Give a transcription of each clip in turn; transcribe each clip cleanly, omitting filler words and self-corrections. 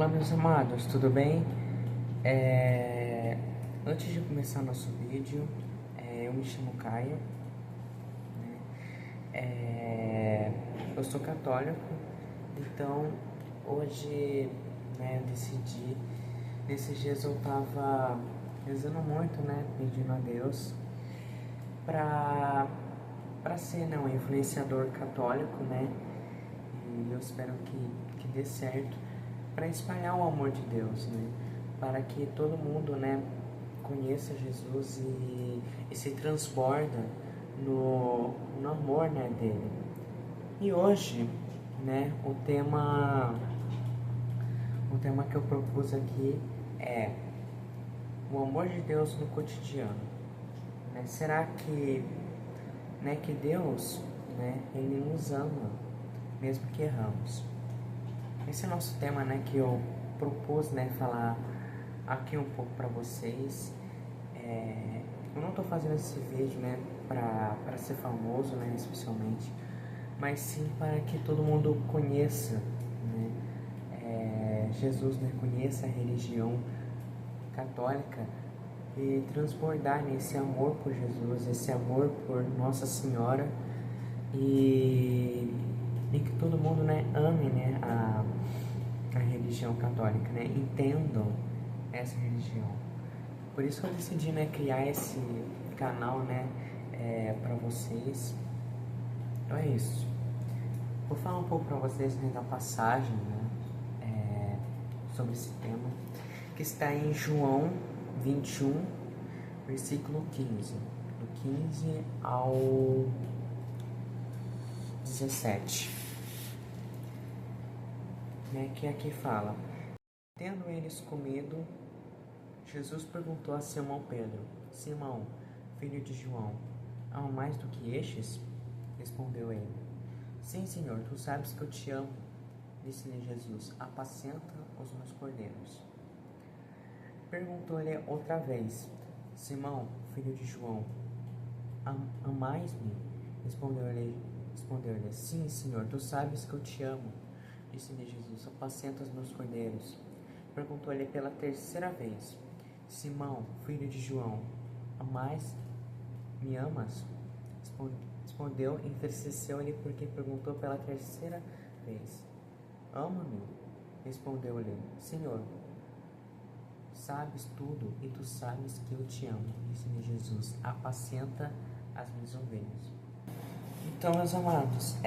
Olá, meus amados, tudo bem? Antes de começar nosso vídeo, eu me chamo Caio, né? Eu sou católico, então hoje, né, eu decidi. Nesses dias eu tava rezando muito, né, pedindo a Deus pra, pra ser, né, um influenciador católico, né? E eu espero que dê certo para espalhar o amor de Deus, né? Para que todo mundo, né, conheça Jesus e se transborda no amor, né, dele. E hoje, né, o tema que eu propus aqui é o amor de Deus no cotidiano. Né? Será que, né, que Deus, né, ele nos ama mesmo que erramos? Esse é o nosso tema, né, que eu propus, né, falar aqui um pouco para vocês. Eu não estou fazendo esse vídeo, né, para ser famoso, né, especialmente, mas sim para que todo mundo conheça, né, Jesus, né, conheça a religião católica e transbordar nesse amor por Jesus, esse amor por Nossa Senhora e que todo mundo, né, ame, né, a religião católica, né, entendam essa religião. Por isso que eu decidi, né, criar esse canal, né, para vocês. Então é isso. Vou falar um pouco para vocês, né, da passagem, né, sobre esse tema, que está em João 21, versículo 15, do 15 ao 17, né, que aqui fala: Tendo eles comido, Jesus perguntou a Simão Pedro: Simão, filho de João, há mais do que estes? Respondeu ele: Sim, Senhor, tu sabes que eu te amo. Disse-lhe Jesus: Apacenta os meus cordeiros. Perguntou-lhe outra vez: Simão, filho de João, amais-me? Respondeu-lhe: Sim, Senhor, tu sabes que eu te amo. Disse-lhe Jesus: Apacenta os meus cordeiros. Perguntou-lhe pela terceira vez: Simão, filho de João, me amas? Respondeu, entristeceu-lhe porque perguntou pela terceira vez: Ama-me? Respondeu-lhe: Senhor, sabes tudo e tu sabes que eu te amo. Disse-lhe Jesus: Apacenta as minhas ovelhas. Então, meus amados,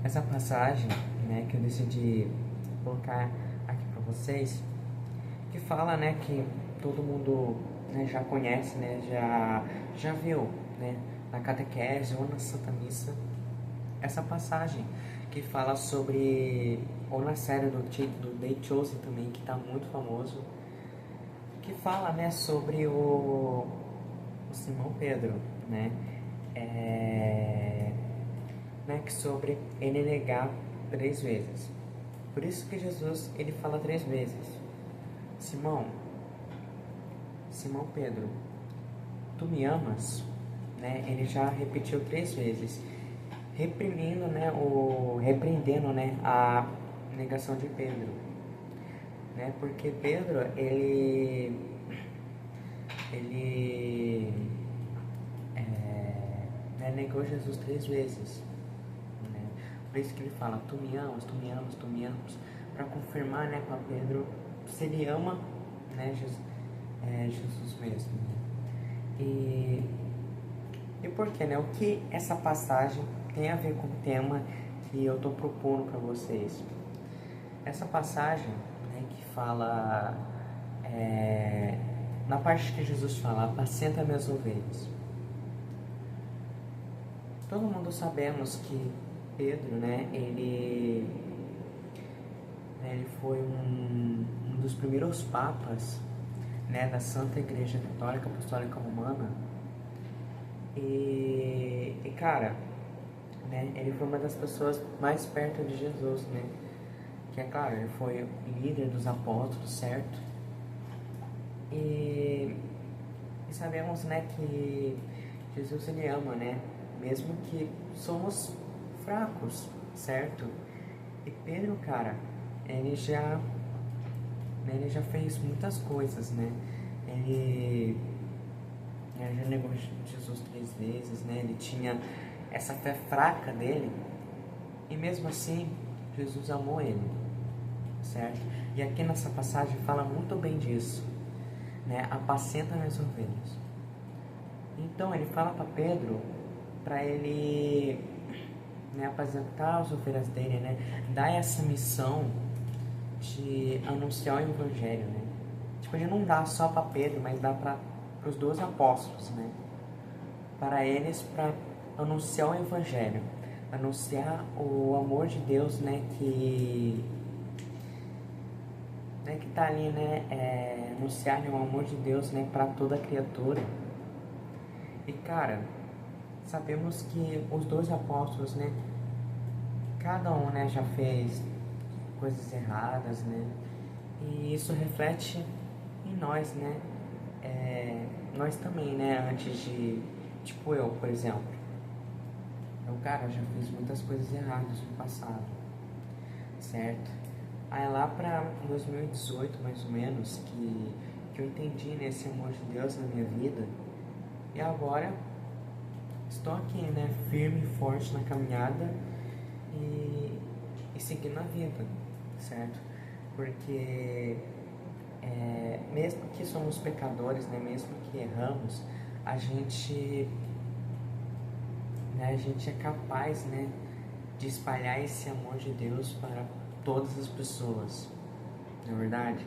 essa passagem, né, que eu decidi colocar aqui para vocês, que fala, né, que todo mundo, né, já conhece, né, já viu, né, na catequese ou na Santa Missa, essa passagem que fala sobre, ou na série do The Chosen também, que está muito famoso, que fala, né, sobre o Simão Pedro, né, que sobre ele negar 3 vezes. Por isso que Jesus, ele fala 3 vezes: Simão, Simão Pedro, tu me amas? Né? Ele já repetiu 3 vezes, repreendendo, né, a negação de Pedro, né? Porque Pedro, ele né, negou Jesus 3 vezes, né? Por isso que ele fala: tu me amas, tu me amas, tu me amas, para confirmar, né, para Pedro se ele ama, né, Jesus mesmo, né? E por que, né? O que essa passagem tem a ver com o tema que eu estou propondo para vocês? Essa passagem, né, que fala, na parte que Jesus fala: apacenta minhas ovelhas. Todo mundo sabemos que Pedro, né, ele foi um dos primeiros papas, né, da Santa Igreja Católica Apostólica Romana. E cara, né, ele foi uma das pessoas mais perto de Jesus, né? Que é claro, ele foi líder dos apóstolos, certo? E sabemos, né, que Jesus, ele ama, né? Mesmo que somos fracos, certo? E Pedro, cara, ele já, né, ele já fez muitas coisas, né? Ele já negou Jesus 3 vezes, né? Ele tinha essa fé fraca dele e mesmo assim Jesus amou ele, certo? E aqui nessa passagem fala muito bem disso, né? Apacenta minhas ovelhas. Então ele fala para Pedro para ele, né, apresentar as ovelhas dele, né? Dar essa missão de anunciar o evangelho, né? Tipo, ele não dá só para Pedro, mas dá para os 12 apóstolos, né? Para eles, para anunciar o evangelho, anunciar o amor de Deus, né? Que tá ali, né? Anunciar, né, o amor de Deus, né? Para toda criatura. E cara, sabemos que os 12 apóstolos, né? Cada um, né, já fez coisas erradas, né? E isso reflete em nós, né? Nós também, né? Antes de... Tipo eu, por exemplo. Cara, já fiz muitas coisas erradas no passado, certo? Aí lá pra 2018, mais ou menos, que eu entendi, né, esse amor de Deus na minha vida. E agora estou aqui, né? Firme e forte na caminhada e seguindo a vida, certo? Porque mesmo que somos pecadores, né, mesmo que erramos, a gente é capaz, né, de espalhar esse amor de Deus para todas as pessoas, não é verdade?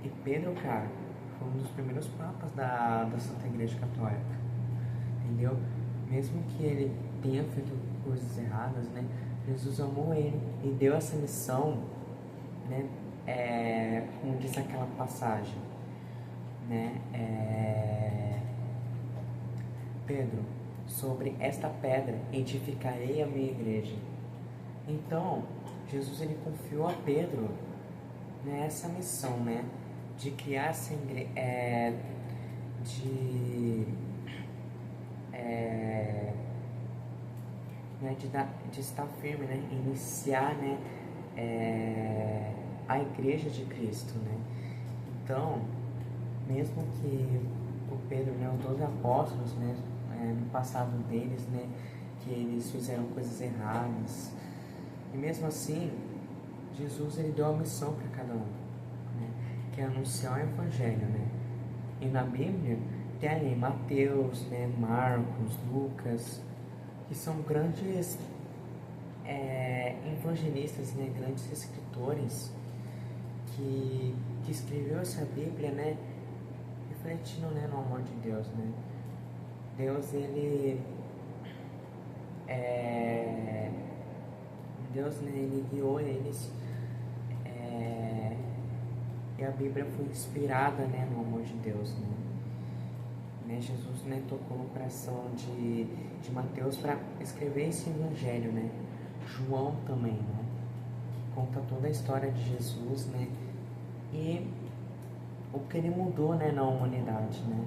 E Pedro, cara, foi um dos primeiros papas da Santa Igreja Católica, entendeu? Mesmo que ele tenha feito coisas erradas, né, Jesus amou ele e deu essa missão, né, como diz aquela passagem, né, Pedro, sobre esta pedra edificarei a minha igreja. Então, Jesus ele confiou a Pedro nessa missão, né, de criar essa igreja, de estar firme, né, iniciar, né, a igreja de Cristo, né. Então, mesmo que o Pedro, né, os 12 apóstolos, né, no passado deles, né, que eles fizeram coisas erradas, e mesmo assim, Jesus ele deu a missão para cada um, né, que é anunciar o evangelho, né. E na Bíblia tem ali Mateus, né, Marcos, Lucas, que são grandes evangelistas, né, grandes escritores que escreveu essa Bíblia, né, refletindo, né, no amor de Deus, né. Deus ele né, ele guiou eles, e a Bíblia foi inspirada, né, no amor de Deus, né. Jesus, né, tocou no coração de Mateus para escrever esse evangelho, né. João também, né, que conta toda a história de Jesus, né, e o que ele mudou, né, na humanidade, né.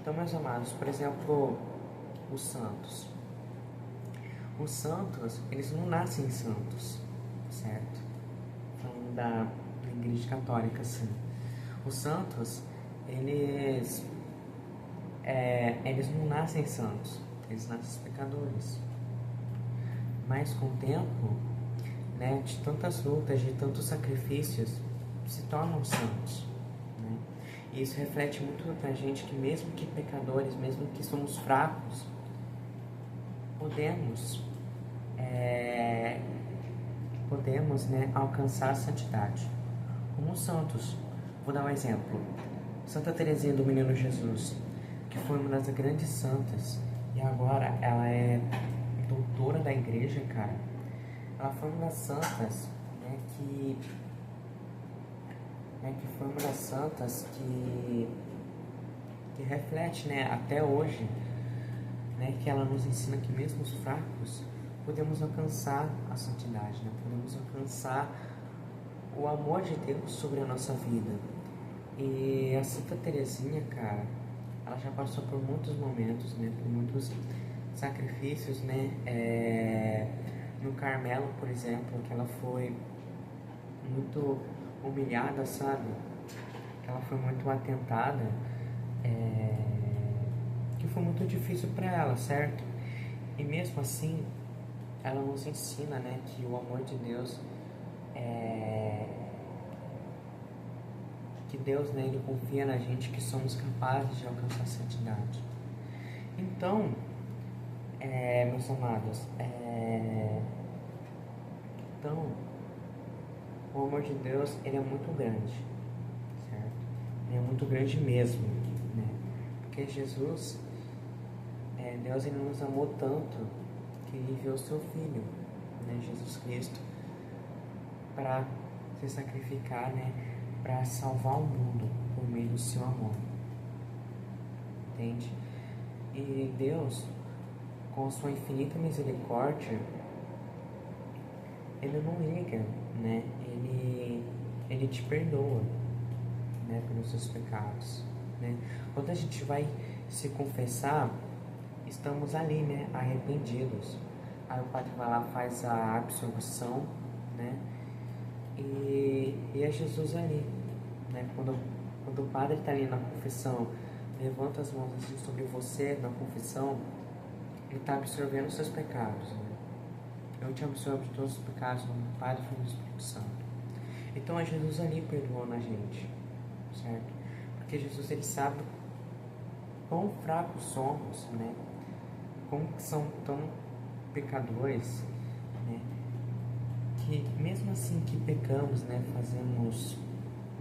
Então, meus amados, por exemplo, os santos. Os santos, eles não nascem santos, certo? Falando da Igreja Católica, assim. Os santos, eles não nascem santos, eles nascem pecadores. Mas com o tempo, né, de tantas lutas, de tantos sacrifícios, se tornam santos, né? E isso reflete muito pra gente que mesmo que pecadores, mesmo que somos fracos, podemos, né, alcançar a santidade. Como os santos. Vou dar um exemplo. Santa Teresinha do Menino Jesus, que foi uma das grandes santas, e agora ela é doutora da igreja, cara. Ela foi uma das santas, né, que foi uma das santas que reflete, né, até hoje, né, que ela nos ensina que mesmo os fracos podemos alcançar a santidade, né, podemos alcançar o amor de Deus sobre a nossa vida. E a Santa Teresinha, cara, ela já passou por muitos momentos, né, por muitos sacrifícios, né, no Carmelo, por exemplo, que ela foi muito humilhada, sabe? Que ela foi muito atentada, que foi muito difícil para ela, certo? E mesmo assim, ela nos ensina, né, que o amor de Deus que Deus, né, ele confia na gente que somos capazes de alcançar a santidade. Então, meus amados, então, o amor de Deus, ele é muito grande, certo? Ele é muito grande mesmo, né? Porque Jesus, Deus, ele nos amou tanto que ele enviou o seu Filho, né, Jesus Cristo, para se sacrificar, né, para salvar o mundo por meio do seu amor, entende? E Deus, com a sua infinita misericórdia, ele não liga, né? Ele te perdoa, né, pelos seus pecados, né? Quando a gente vai se confessar, estamos ali, né, arrependidos. Aí o padre vai lá, faz a absolução, né? E é Jesus ali, né? Quando o padre está ali na confissão, levanta as mãos assim sobre você na confissão, ele está absorvendo os seus pecados, né? Eu te absorvo de todos os pecados no nome do Pai, do Filho e do Espírito Santo. Então é Jesus ali perdoando a gente, certo? Porque Jesus, ele sabe quão fracos somos, né? Como que são tão pecadores, né? Que mesmo assim que pecamos, né? Fazemos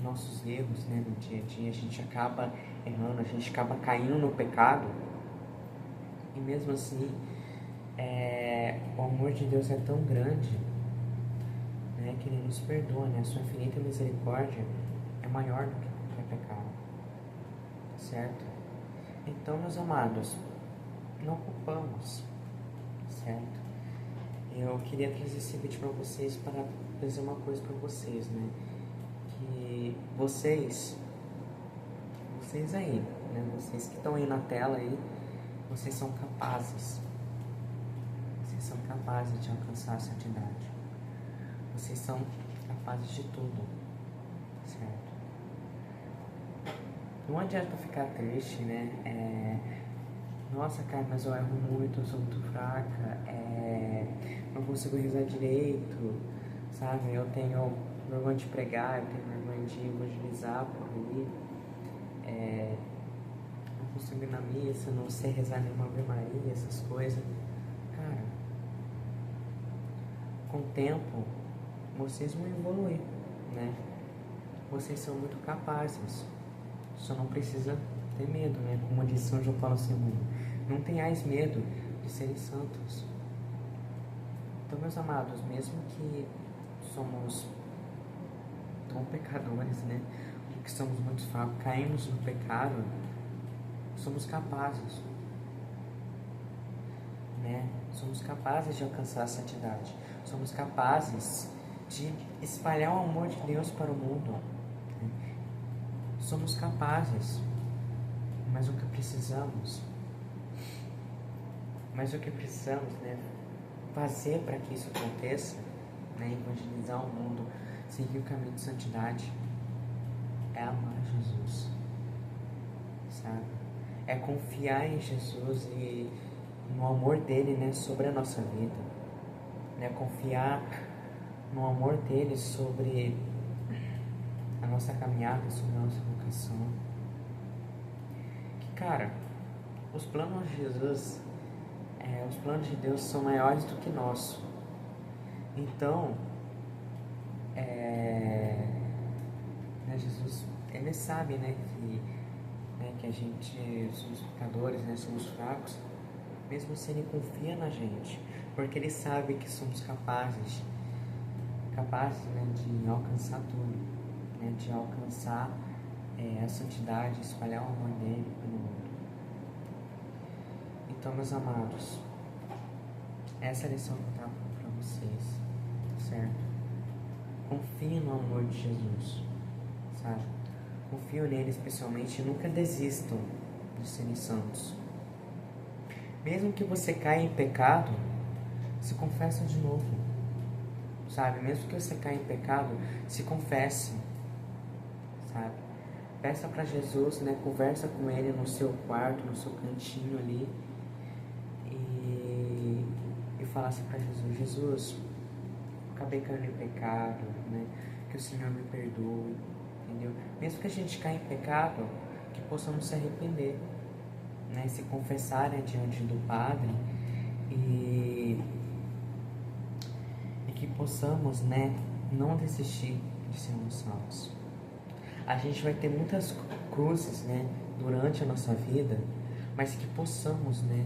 nossos erros, né? No dia a dia, a gente acaba errando, a gente acaba caindo no pecado. E mesmo assim, o amor de Deus é tão grande, né, que Ele nos perdoa, né? A sua infinita misericórdia é maior do que qualquer pecado, certo? Então, meus amados, não culpamos, certo? Eu queria trazer esse vídeo para vocês, para dizer uma coisa para vocês, né? Que vocês aí, né? Vocês que estão aí na tela aí, vocês são capazes. Vocês são capazes de alcançar a santidade. Vocês são capazes de tudo, certo? Não adianta ficar triste, né? Nossa, cara, mas eu erro muito, eu sou muito fraca, não consigo rezar direito, sabe? Eu tenho vergonha de pregar, eu tenho vergonha de evangelizar por aí, não consigo ir na missa, não sei rezar nenhuma Ave Maria, essas coisas. Cara, com o tempo, vocês vão evoluir, né? Vocês são muito capazes, só não precisa ter medo, né? Como diz São João Paulo II, não tenhais medo de serem santos. Então, meus amados, mesmo que somos tão pecadores, né? Que somos muito fracos, caímos no pecado, somos capazes, né? Somos capazes de alcançar a santidade. Somos capazes de espalhar o amor de Deus para o mundo. Né? Somos capazes, mas o que precisamos, né? Fazer para que isso aconteça, né? Evangelizar o mundo, seguir o caminho de santidade, é amar Jesus, sabe? É confiar em Jesus e no amor dele, né, sobre a nossa vida, né? Confiar no amor dele sobre a nossa caminhada, sobre a nossa vocação. Que, cara, os planos de Jesus, os planos de Deus são maiores do que nós. Então, né, Jesus, ele sabe, né, que a gente somos pecadores, né, somos fracos. Mesmo assim, ele confia na gente, porque ele sabe que somos capazes, né, de alcançar tudo, né, de alcançar a santidade, espalhar o amor dele pelo mundo. Então, meus amados, essa é a lição que eu trago para vocês, certo? Confie no amor de Jesus, sabe? Confio nele especialmente e nunca desistam de serem santos. Mesmo que você caia em pecado, se confessa de novo. sabe? Mesmo que você caia em pecado, se confesse, sabe? Peça para Jesus, né? Conversa com Ele no seu quarto, no seu cantinho ali. E fala assim para Jesus: Jesus, acabei caindo em pecado, né? Que o Senhor me perdoe, entendeu? Mesmo que a gente caia em pecado, que possamos se arrepender, né? Se confessar, né, diante do Padre e que possamos, né, não desistir de sermos salvos. A gente vai ter muitas cruzes, né, durante a nossa vida, mas que possamos, né,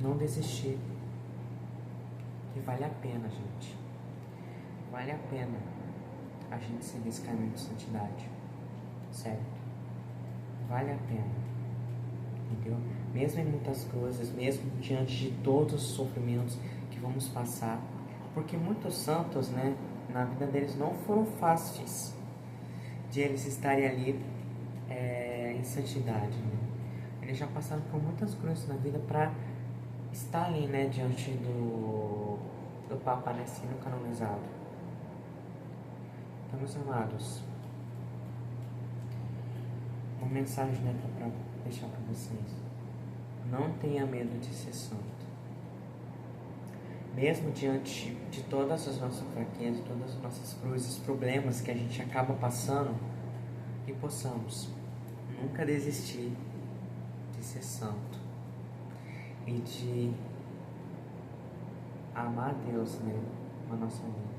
não desistir. Que vale a pena, gente. Vale a pena a gente seguir esse caminho de santidade. Certo? Vale a pena. Entendeu? Mesmo em muitas coisas, mesmo diante de todos os sofrimentos que vamos passar. Porque muitos santos, né, na vida deles não foram fáceis de eles estarem ali em santidade. Né? Eles já passaram por muitas cruzes na vida para estarem, né, diante do Papa, né, sendo canonizado. Então, meus amados, uma mensagem, né, para deixar para vocês: não tenha medo de ser santo. Mesmo diante de todas as nossas fraquezas, todas as nossas cruzes, problemas que a gente acaba passando, que possamos nunca desistir de ser santo e de amar a Deus, né, na nossa vida.